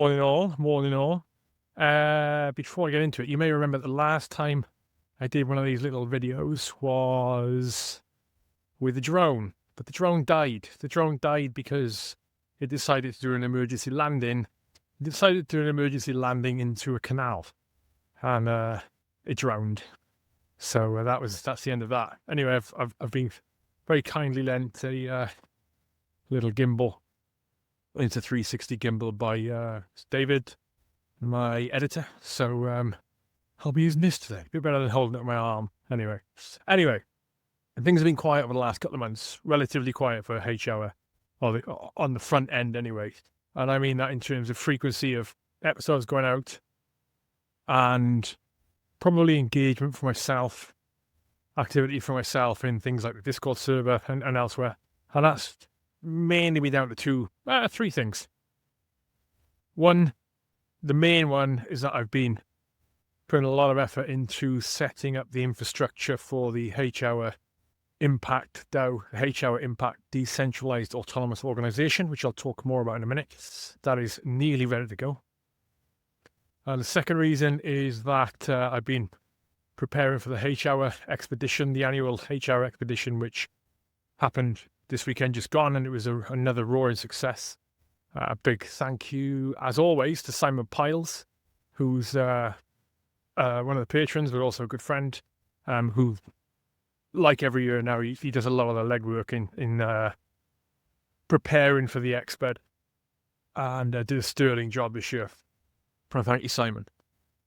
Morning all. Before I get into it, you may remember the last time I did one of these little videos was with a drone, but the drone died. The drone died because it decided to do an emergency landing. It decided to do an emergency landing into a canal, and it drowned. So that's the end of that. Anyway, I've been very kindly lent a little gimbal. It's a 360 gimbal by David, my editor. So I'll be using this today. Be better than holding it on my arm. Anyway, things have been quiet over the last couple of months. Relatively quiet for H Hour, on the front end anyway. And I mean that in terms of frequency of episodes going out, and probably engagement for myself, activity for myself in things like the Discord server and elsewhere. And that's mainly be down to three things. One, the main one is that I've been putting a lot of effort into setting up the infrastructure for the H Hour Impact DAO, the H Hour Impact Decentralized Autonomous Organization, which I'll talk more about in a minute. That is nearly ready to go. And the second reason is that I've been preparing for the H Hour expedition, the annual H Hour expedition, which happened this weekend just gone, and it was another roaring success. A big thank you, as always, to Simon Piles, who's one of the patrons, but also a good friend, who, like every year now, he does a lot of the legwork in preparing for the exped, and did a sterling job this year. Thank you, Simon.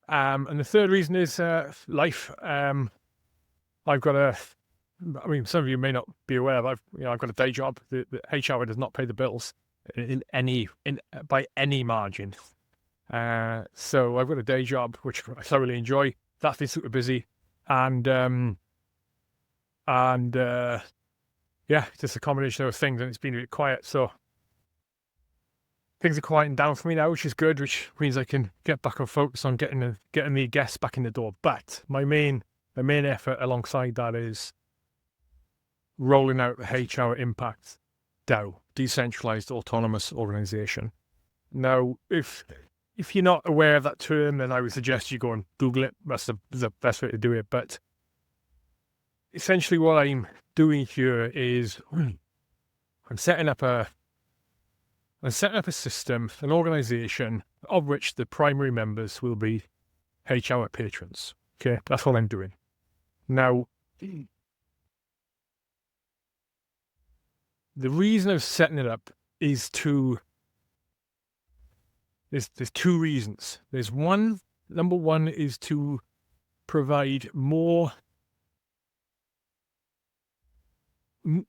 And the third reason is life. I've got some of you may not be aware, but I've got a day job. The H Hour does not pay the bills by any margin. So I've got a day job which I thoroughly enjoy. That's been super busy, and just a combination of those things, and it's been a bit quiet. So things are quieting down for me now, which is good, which means I can get back on focus on getting the guests back in the door. But my main effort alongside that is rolling out the H Hour Impact DAO, Decentralized Autonomous Organization. Now, if you're not aware of that term, then I would suggest you go and Google it. That's the best way to do it. But essentially what I'm doing here is I'm setting up a system, an organization of which the primary members will be H Hour patrons. Okay, that's what I'm doing. Now, the reason of setting it up is there's two reasons. Number one is to provide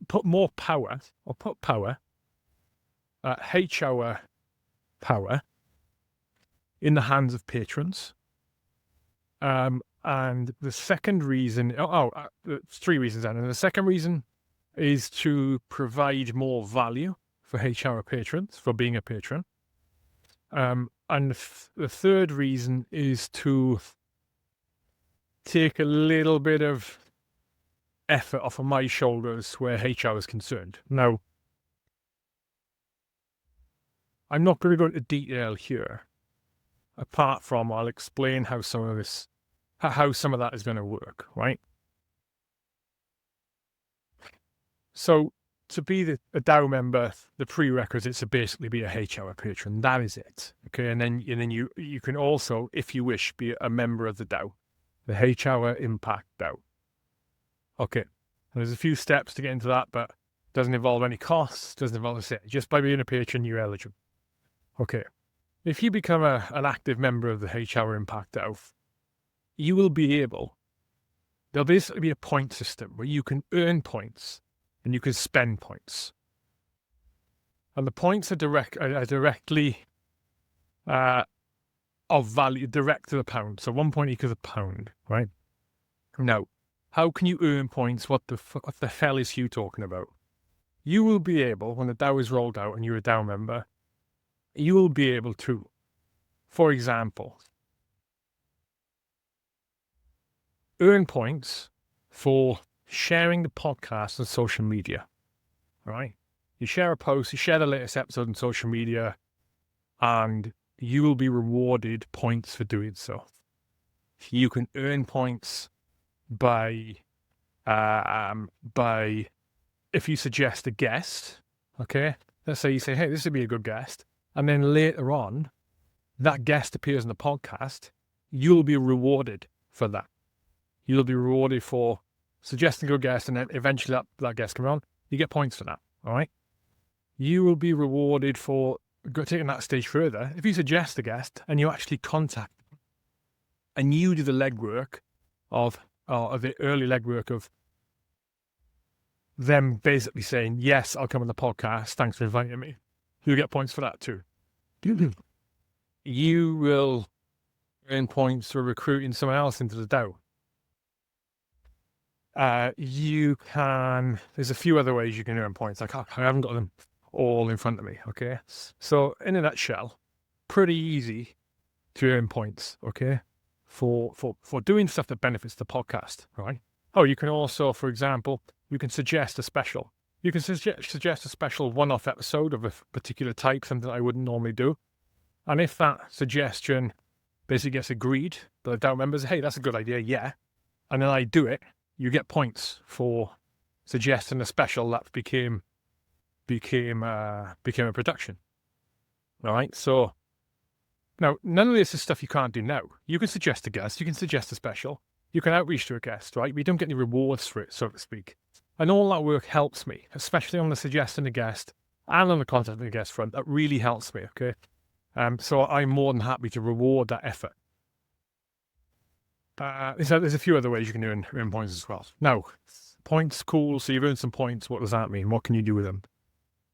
put power, H Hour power in the hands of patrons. And the second reason, three reasons, and the second reason is to provide more value for H Hour patrons for being a patron. And the third reason is to take a little bit of effort off of my shoulders where H Hour is concerned. Now, I'm not going to go into detail here, apart from I'll explain how some of that is going to work, right? So to be a DAO member, the prerequisites are basically be a H Hour patron. That is it. Okay, and then you can also, if you wish, be a member of the DAO, the H Hour Impact DAO. Okay, and there's a few steps to get into that, but doesn't involve any costs. Doesn't involve just by being a patron, you're eligible. Okay, if you become an active member of the H Hour Impact DAO, you will be able. There'll basically be a point system where you can earn points and you can spend points. And the points are directly of value, direct to the pound. So 1 point equals a pound, right? Now, how can you earn points? What the hell is Hugh talking about? You will be able, when the DAO is rolled out and you're a DAO member, you will be able to, for example, earn points for sharing the podcast on social media, right? You share a post, you share the latest episode on social media, and you will be rewarded points for doing so. You can earn points by if you suggest a guest, okay? Let's say you say, hey, this would be a good guest. And then later on, that guest appears in the podcast, you'll be rewarded for that. You'll be rewarded for suggesting a good guest, and then eventually that guest comes on. You get points for that, all right? You will be rewarded for taking that stage further. If you suggest a guest and you actually contact them, and you do the legwork of the early legwork of them basically saying, yes, I'll come on the podcast, thanks for inviting me, you'll get points for that too. You will earn points for recruiting someone else into the DAO. There's a few other ways you can earn points. I haven't got them all in front of me, okay? So in a nutshell, pretty easy to earn points, okay? For doing stuff that benefits the podcast, right? Oh, you can also, for example, you can suggest a special. You can suggest a special one-off episode of a particular type, something I wouldn't normally do. And if that suggestion basically gets agreed, the DAO members, hey, that's a good idea, yeah. And then I do it, you get points for suggesting a special that became a production. All right, so now none of this is stuff you can't do now. You can suggest a guest, you can suggest a special, you can outreach to a guest, right? We don't get any rewards for it, so to speak. And all that work helps me, especially on the suggesting a guest and on the contacting a guest front. That really helps me, okay? So I'm more than happy to reward that effort. There's a few other ways you can earn points as well. Now, points, cool. So you've earned some points. What does that mean? What can you do with them?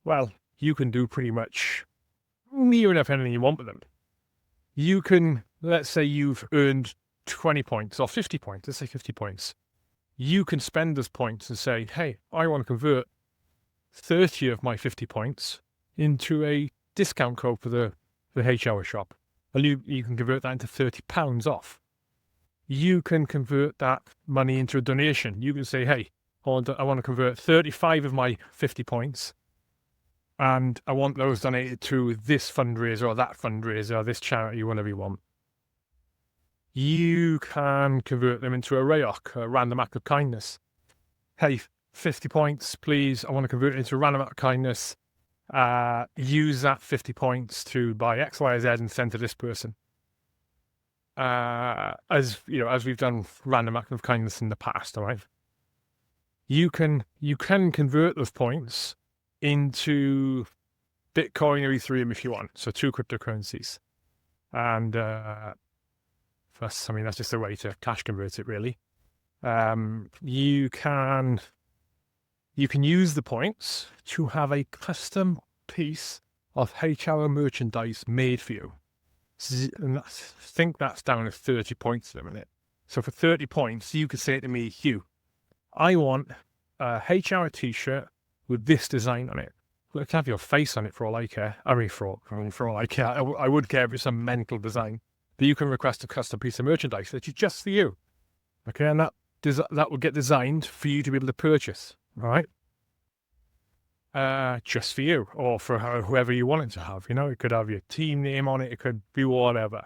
Well, you can do pretty much near enough anything you want with them. You can, let's say you've earned 20 points or 50 points. Let's say 50 points. You can spend those points and say, hey, I want to convert 30 of my 50 points into a discount code for the H-Hour shop. And you can convert that into £30 off. You can convert that money into a donation. You can say, hey, I want to convert 35 of my 50 points, and I want those donated to this fundraiser or that fundraiser or this charity, whatever you want. You can convert them into a RAOC, a random act of kindness. Hey, 50 points, please. I want to convert it into a random act of kindness. Use that 50 points to buy X, Y, Z and send to this person. As you know, as we've done random act of kindness in the past, all right? You can convert those points into Bitcoin or Ethereum if you want. So 2 cryptocurrencies. And that's just a way to cash convert it, really. You can use the points to have a custom piece of H-Hour merchandise made for you. And I think that's down to 30 points at a minute. So for 30 points, you could say to me, Hugh, I want a H-Hour t-shirt with this design on it. Well, it can have your face on it for all I care. I mean, for all I care. I would care if it's some mental design. But you can request a custom piece of merchandise that's just for you. Okay, and that will get designed for you to be able to purchase. All right? Just for you, or for whoever you want it to have. You know, it could have your team name on it. It could be whatever.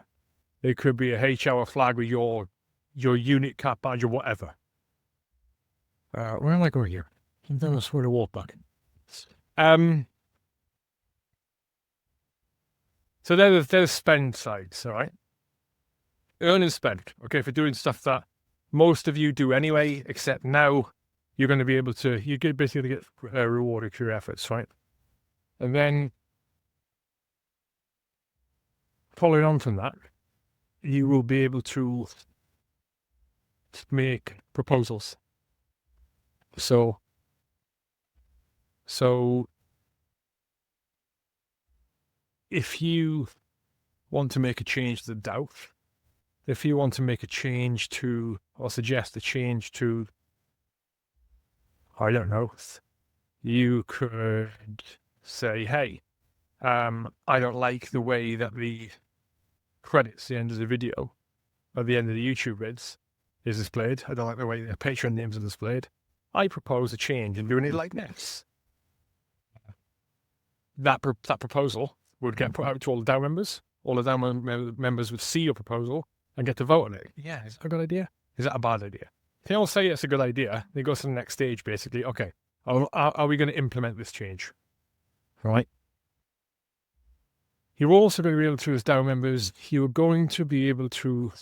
It could be a H-Hour flag with your unit cap badge or whatever. Where am I going here? I'm down this way to walk back. So there's spend sides, all right? Earn and spend, okay, for doing stuff that most of you do anyway, except now you're going to be able to, you get basically get rewarded for your efforts, right? And then following on from that, you will be able to make proposals. So if you want to make a change to the DAO, if you want to make a change to, or suggest a change to, I don't know, you could say, hey, I don't like the way that the credits at the end of the video, at the end of the YouTube vids, is displayed. I don't like the way the Patreon names are displayed. I propose a change in doing it like this. That proposal would get put out to all the DAO members, all the DAO members would see your proposal and get to vote on it. Yeah, is that a good idea? Is that a bad idea? If they all say it's a good idea, they go to the next stage, basically. Okay, are we going to implement this change? Right? You're also going to be able to, as DAO members, you're going to be able to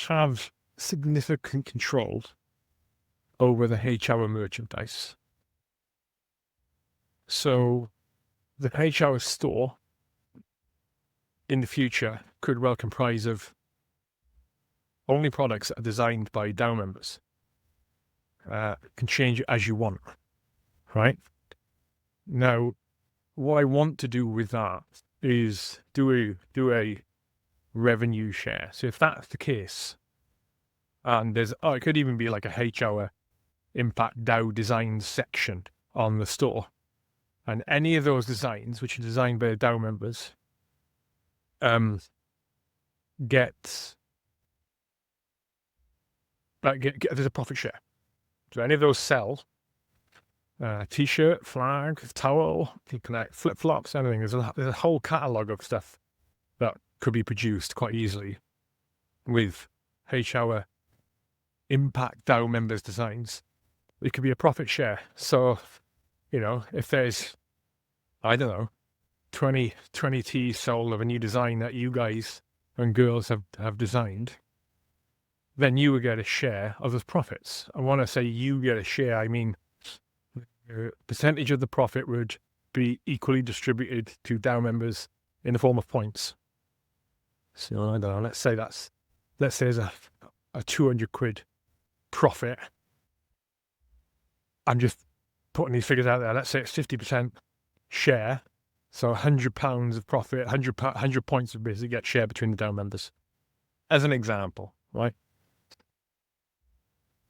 have significant control over the H-Hour merchandise. So the H-Hour store in the future could well comprise of only products that are designed by DAO members. Can change it as you want, right? Now, what I want to do with that is do a revenue share. So if that's the case, and it could even be like a H-Hour Impact DAO designs section on the store, and any of those designs which are designed by the DAO members there's a profit share. So any of those sell, t-shirt, flag, towel, you can flip-flops, anything. There's a whole catalogue of stuff that could be produced quite easily with H-Hour Impact DAO members designs. It could be a profit share. So, if there's, 20 tees sold of a new design that you guys and girls have designed, then you would get a share of those profits. I want to say you get a share, I mean, the percentage of the profit would be equally distributed to DAO members in the form of points. So, I don't know, let's say there's a 200 quid profit. I'm just putting these figures out there. Let's say it's 50% share. So £100 of profit, 100 points of basically get shared between the DAO members. As an example, right?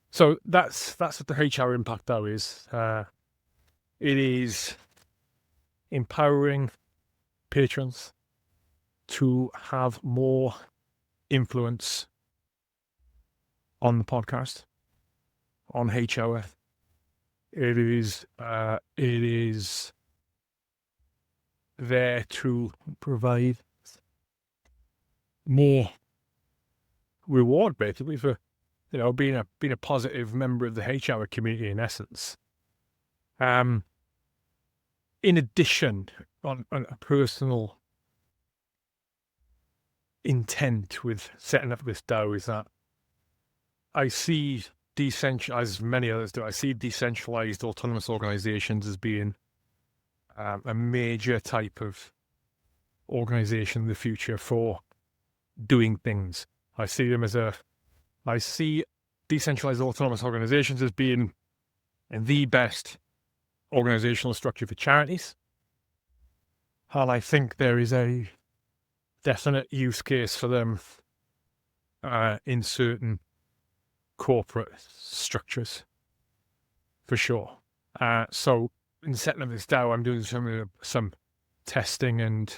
So that's what the H-Hour Impact DAO is. It is empowering patrons to have more influence on the podcast, on H-Hour. It is there to provide more reward, basically, for being a positive member of the H-Hour community. In essence, in addition, on a personal intent with setting up this DAO is that I see as many others do, I see decentralized autonomous organizations as being a major type of organization in the future for doing things. I see decentralized autonomous organizations as being the best organizational structure for charities. And I think there is a definite use case for them in certain corporate structures, for sure. So in setting up this DAO, I'm doing some testing and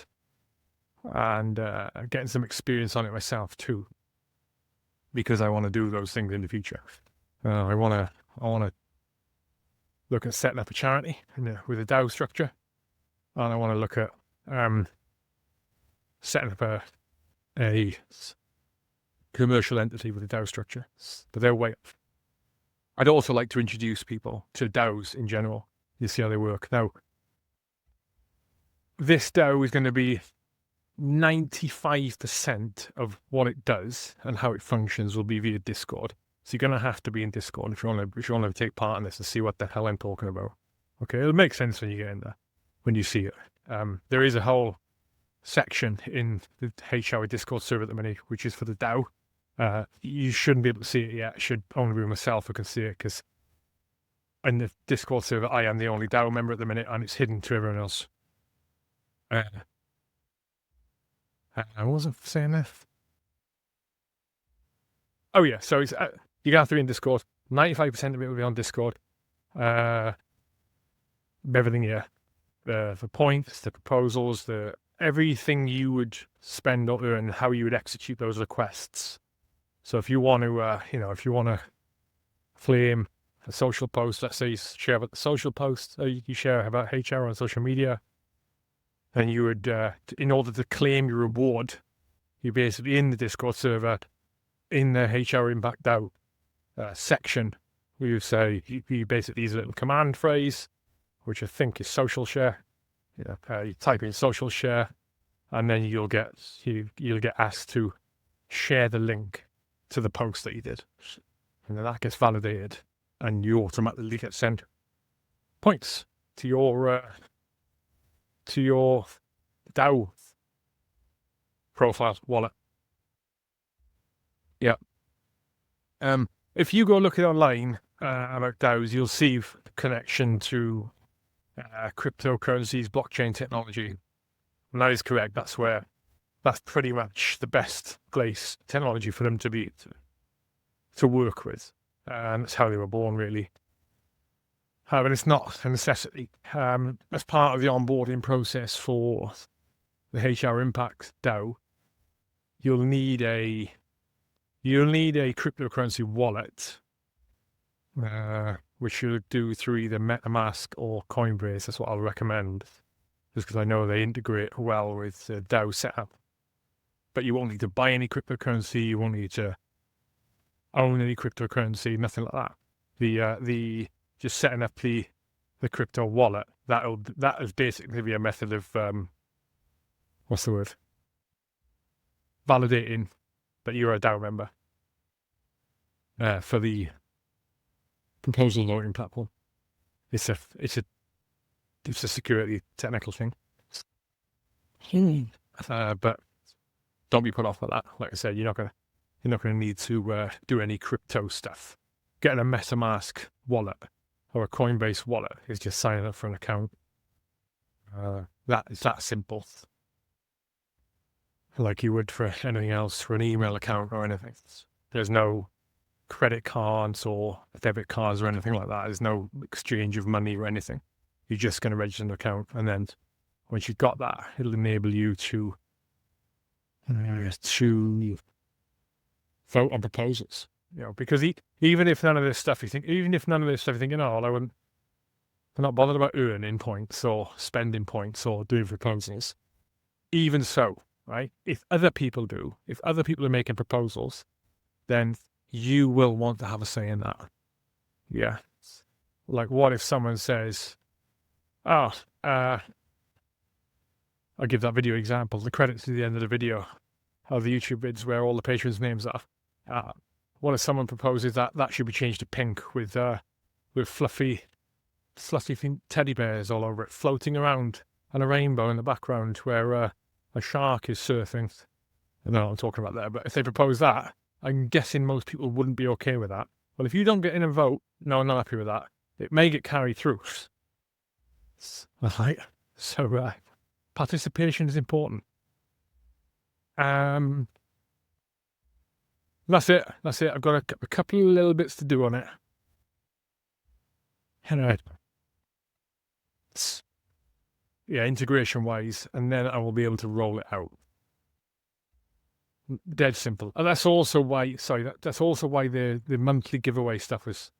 getting some experience on it myself too, because I want to do those things in the future. I want to look at setting up a charity with a DAO structure, and I want to look at setting up a commercial entity with a DAO structure. But they're way off. I'd also like to introduce people to DAOs in general. You see how they work. Now, this DAO is going to be 95% of what it does and how it functions will be via Discord. So you're going to have to be in Discord if you want to take part in this and see what the hell I'm talking about. Okay, it'll make sense when you get in there, when you see it. There is a whole section in the H-Hour Discord server at the minute, which is for the DAO. You shouldn't be able to see it yet. It should only be myself who can see it, because in the Discord server, I am the only DAO member at the minute, and it's hidden to everyone else. I wasn't saying that. Oh yeah, so it's, you have to be in Discord. 95% of it will be on Discord. Everything, yeah. The points, the proposals, everything you would spend over and how you would execute those requests. So if you want to, flame a social post, let's say you share about the social post, you share about H-Hour on social media, then you would, in order to claim your reward, you basically in the Discord server, in the HR Impact DAO section, you say you basically use a little command phrase, which I think is social share. You type in social share, and then you'll get asked to share the link to the post that you did, and then that gets validated, and you automatically get sent points to your DAO profile wallet. Yeah. If you go looking online about DAOs, you'll see connection to cryptocurrencies, blockchain technology. And that is correct. That's pretty much the best place technology for them to work with. And that's how they were born, really. But it's not a necessity. As part of the onboarding process for the HR Impact DAO, you'll need a cryptocurrency wallet, which you'll do through either MetaMask or Coinbase. That's what I'll recommend, just because I know they integrate well with the DAO setup. But you won't need to buy any cryptocurrency. You won't need to own any cryptocurrency. Nothing like that. The just setting up the crypto wallet, that is basically be a method of what's the word? Validating that you're a DAO member for the proposal noting platform. It's a security technical thing. But don't be put off by that. Like I said, you're not gonna need to do any crypto stuff. Getting a MetaMask wallet or a Coinbase wallet is just signing up for an account. That is that simple. Like you would for anything else, for an email account or anything. There's no credit cards or debit cards or anything like that. There's no exchange of money or anything. You're just going to register an account, and then once you've got that, it'll enable you to vote on proposals. Because even if none of this stuff you think, you're thinking, I'm not bothered about earning points or spending points or doing proposals. Even so, right? If other people are making proposals, then you will want to have a say in that. Yeah. Like, what if someone says, I'll give that video example, the credits at the end of the video, of the YouTube vids where all the patrons' names are. What if someone proposes that should be changed to pink with fluffy teddy bears all over it, floating around, and a rainbow in the background where a shark is surfing? I don't know what I'm talking about there, but if they propose that, I'm guessing most people wouldn't be okay with that. Well, if you don't get in and vote, no, I'm not happy with that. It may get carried through. Right. So participation is important. That's it. I've got a couple of little bits to do on it. Anyway. Yeah, integration-wise, and then I will be able to roll it out. Dead simple. And that's also why, that's also why the monthly giveaway stuff was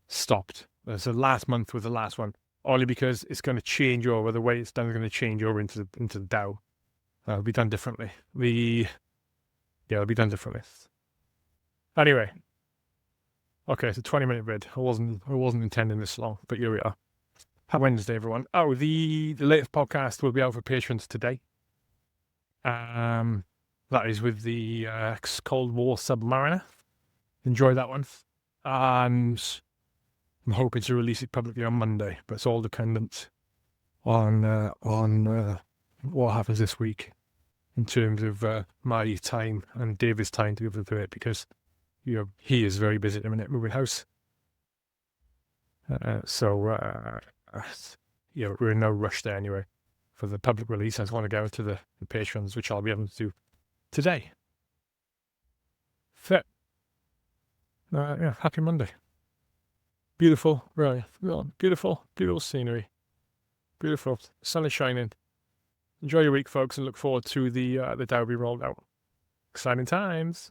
stopped. So last month was the last one, only because it's going to change over. The way it's done is going to change over into the DAO. It'll be done differently. It'll be done differently. Anyway. Okay, it's a 20-minute vid. I wasn't intending this long, but here we are. Happy Wednesday, everyone. Oh, the latest podcast will be out for patrons today. That is with the Cold War Submariner. Enjoy that one. And I'm hoping to release it publicly on Monday, but it's all dependent on what happens this week in terms of my time and David's time to be able to do it, because he is very busy at the minute moving house. We're in no rush there anyway. For the public release, I just want to go to the patrons, which I'll be able to do today. Fit. Happy Monday. Beautiful, right? Beautiful scenery. Beautiful. Sun is shining. Enjoy your week, folks, and look forward to the DAO being rolled out. Exciting times.